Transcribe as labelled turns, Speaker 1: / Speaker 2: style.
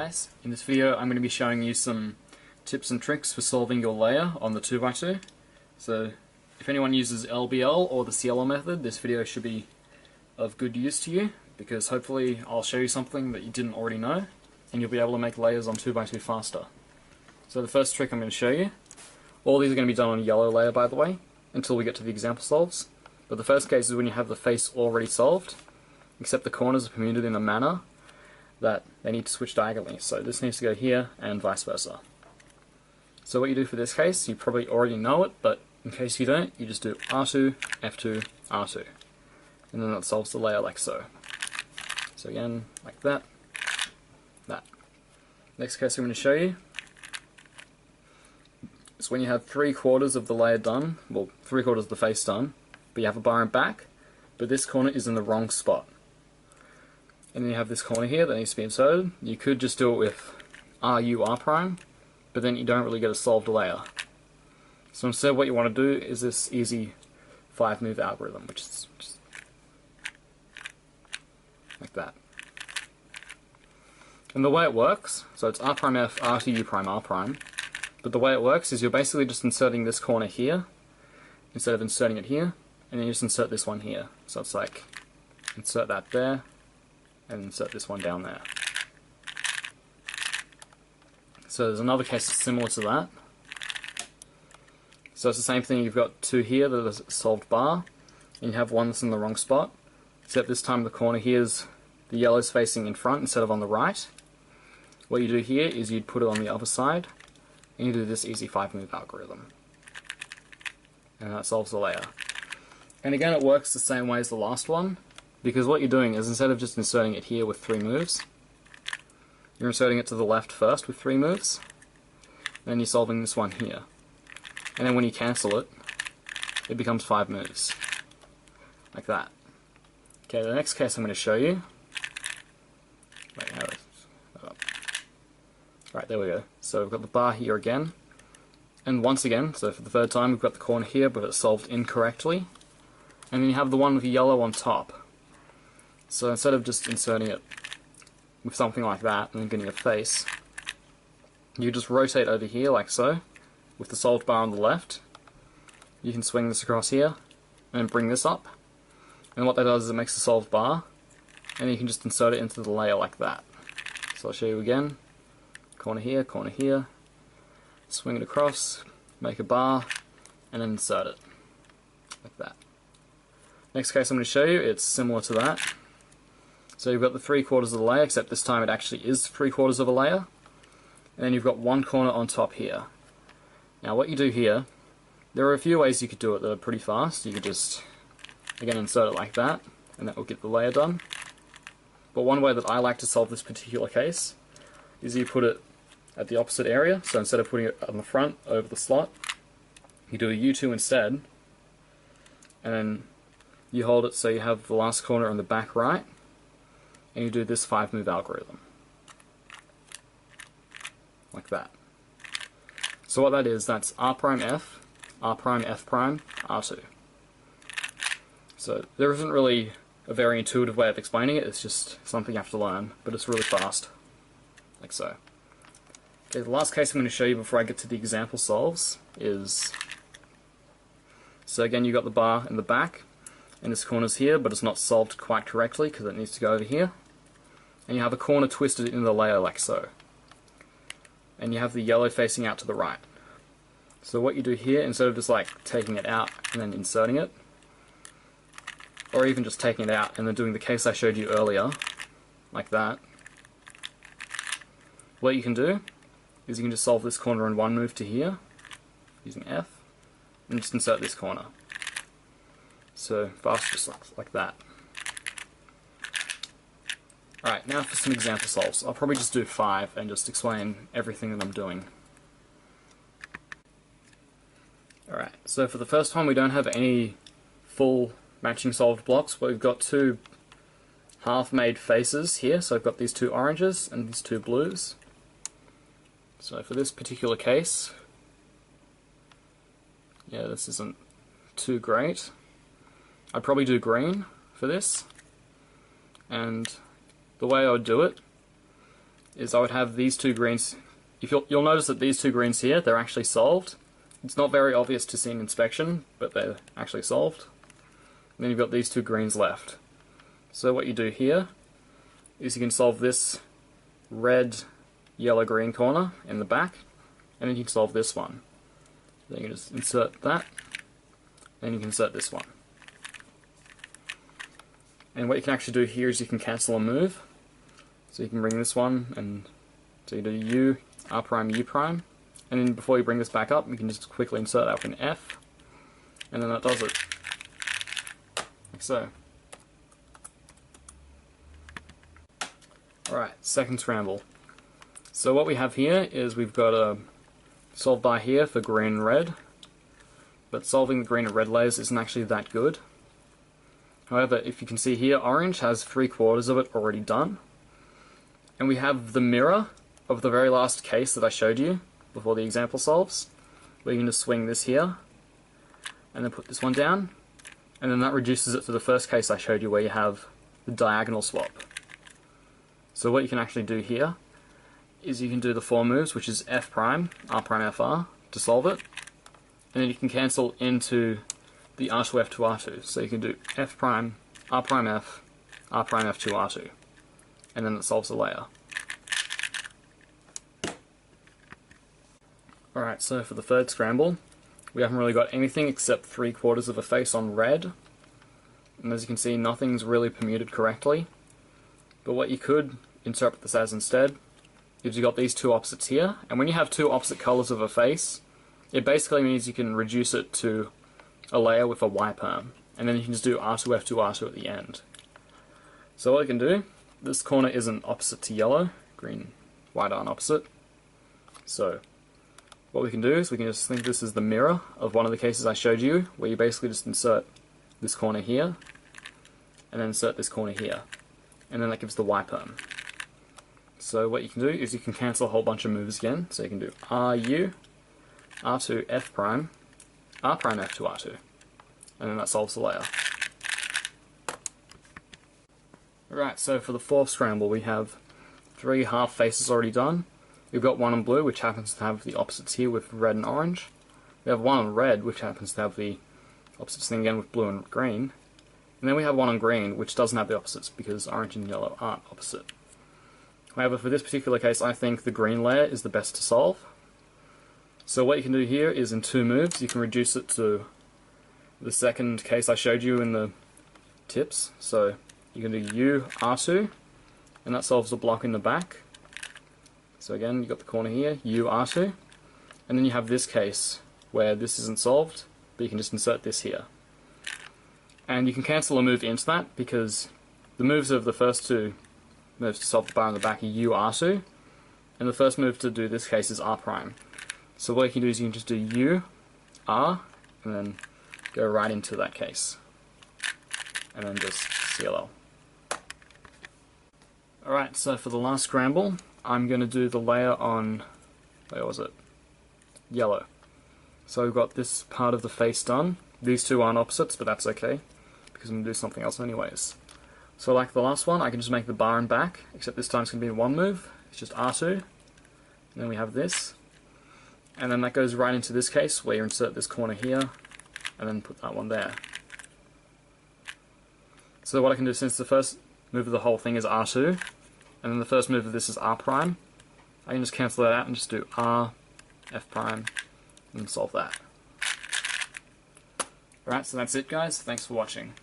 Speaker 1: guys, in this video I'm going to be showing you some tips and tricks for solving your layer on the 2x2. So if anyone uses LBL or the Cielo method, this video should be of good use to you, because hopefully I'll show you something that you didn't already know and you'll be able to make layers on 2x2 faster. So the first trick I'm going to show you, all these are going to be done on a yellow layer by the way, until we get to the example solves. But the first case is when you have the face already solved, except the corners are permuted in a manner that they need to switch diagonally. So this needs to go here and vice versa. So what you do for this case, you probably already know it, but in case you don't, you just do R2, F2, R2. And then that solves the layer like so. So again, like that, that. Next case I'm going to show you is when you have 3/4 of the layer done, well 3/4 of the face done, but you have a bar and back, but this corner is in the wrong spot. And then you have this corner here that needs to be inserted. You could just do it with RU R prime, but then you don't really get a solved layer. So instead what you want to do is this easy 5-move algorithm, which is just like that. And the way it works, so it's R prime F, R to U prime, R prime, but the way it works is you're basically just inserting this corner here, instead of inserting it here, and then you just insert this one here. So it's like, insert that there, and insert this one down there. So there's another case similar to that. So it's the same thing, you've got two here that is a solved bar, and you have one that's in the wrong spot, except this time the corner here is the yellow's facing in front instead of on the right. What you do here is you'd put it on the other side, and you do this easy 5-move algorithm. And that solves the layer. And again, it works the same way as the last one, because what you're doing is instead of just inserting it here with 3 moves, you're inserting it to the left first with 3 moves, and then you're solving this one here. And then when you cancel it, it becomes 5 moves. Like that. Okay, the next case I'm going to show you. Wait, how is Right, there we go. So we've got the bar here again. And once again, so for the third time, we've got the corner here, but it's solved incorrectly. And then you have the one with the yellow on top. So instead of just inserting it with something like that and then getting a face, you just rotate over here like so, with the solved bar on the left. You can swing this across here, and then bring this up. And what that does is it makes a solved bar, and you can just insert it into the layer like that. So I'll show you again. Corner here, swing it across, make a bar, and then insert it. Like that. Next case I'm going to show you, it's similar to that. So you've got the 3/4 of the layer, except this time it actually is 3/4 of a layer. And then you've got one corner on top here. Now what you do here, there are a few ways you could do it that are pretty fast. You could just, again, insert it like that, and that will get the layer done. But one way that I like to solve this particular case is you put it at the opposite area. So instead of putting it on the front over the slot, you do a U2 instead, and then you hold it so you have the last corner on the back right, and you do this 5-move algorithm. Like that. So what that is, that's R prime F, R prime F prime, R2. So there isn't really a very intuitive way of explaining it, it's just something you have to learn, but it's really fast. Like so. Okay, the last case I'm going to show you before I get to the example solves is, so again you've got the bar in the back, and this corner's here, but it's not solved quite correctly because it needs to go over here. And you have a corner twisted in the layer like so. And you have the yellow facing out to the right. So what you do here, instead of just like taking it out and then inserting it, or even just taking it out and then doing the case I showed you earlier, like that, what you can do is you can just solve this corner in one move to here, using F, and just insert this corner. So fast, just like that. Alright, now for some example solves. I'll probably just do 5 and just explain everything that I'm doing. Alright, so for the first one we don't have any full matching solved blocks, but we've got 2 half-made faces here. So I've got these 2 oranges and these 2 blues. So for this particular case, yeah, this isn't too great. I'd probably do green for this, and the way I would do it is I would have these two greens. You'll notice that these two greens here, they're actually solved. It's not very obvious to see in inspection, but they're actually solved. And then you've got these two greens left. So what you do here is you can solve this red, yellow, green corner in the back, and then you can solve this one. Then you can just insert that, and you can insert this one. And what you can actually do here is you can cancel a move. So you can bring this one, and so you do U, R prime, U prime, and then before you bring this back up, you can just quickly insert that with an F, and then that does it. Like so. Alright, second scramble. So what we have here is we've got a solve bar here for green and red, but solving the green and red layers isn't actually that good. However, if you can see here, orange has 3/4 of it already done. And we have the mirror of the very last case that I showed you before the example solves, where you can just swing this here, and then put this one down, and then that reduces it to the first case I showed you where you have the diagonal swap. So what you can actually do here is you can do the 4 moves, which is F prime, R prime, FR, to solve it, and then you can cancel into the R2, F2, R2. So you can do F prime, R prime, F, R prime, F2, R2, and then it solves the layer. Alright, so for the third scramble, we haven't really got anything except 3/4 of a face on red, and as you can see, nothing's really permuted correctly. But what you could interpret this as instead is you've got these two opposites here, and when you have two opposite colours of a face, it basically means you can reduce it to a layer with a Y perm, and then you can just do R2, F2, R2 at the end. So what I can do, this corner isn't opposite to yellow, green, white aren't opposite. So what we can do is we can just think this is the mirror of one of the cases I showed you, where you basically just insert this corner here, and then insert this corner here, and then that gives the Y perm. So what you can do is you can cancel a whole bunch of moves again, so you can do RU, R2, F prime, R prime, F2, R2, and then that solves the layer. Alright, so for the fourth scramble we have 3 half faces already done. We've got one on blue, which happens to have the opposites here with red and orange. We have one on red, which happens to have the opposites thing again with blue and green. And then we have one on green, which doesn't have the opposites, because orange and yellow aren't opposite. However, for this particular case, I think the green layer is the best to solve. So what you can do here is in 2 moves, you can reduce it to the second case I showed you in the tips. So you can do U, R2, and that solves the block in the back. So again, you've got the corner here, U, R2, and then you have this case where this isn't solved, but you can just insert this here. And you can cancel a move into that, because the moves of the first 2 moves to solve the bar in the back are U, R2, and the first move to do this case is R prime. So what you can do is you can just do U, R, and then go right into that case, and then just CLL. Alright, so for the last scramble, I'm going to do the layer on, where was it? Yellow. So we've got this part of the face done. These two aren't opposites, but that's okay, because I'm going to do something else anyways. So like the last one, I can just make the bar and back, except this time it's going to be in 1 move. It's just R2, and then we have this. And then that goes right into this case, where you insert this corner here, and then put that one there. So what I can do, since the first move of the whole thing is R2, and then the first move of this is R prime, I can just cancel that out and just do R, F prime, and solve that. Alright, so that's it guys, thanks for watching.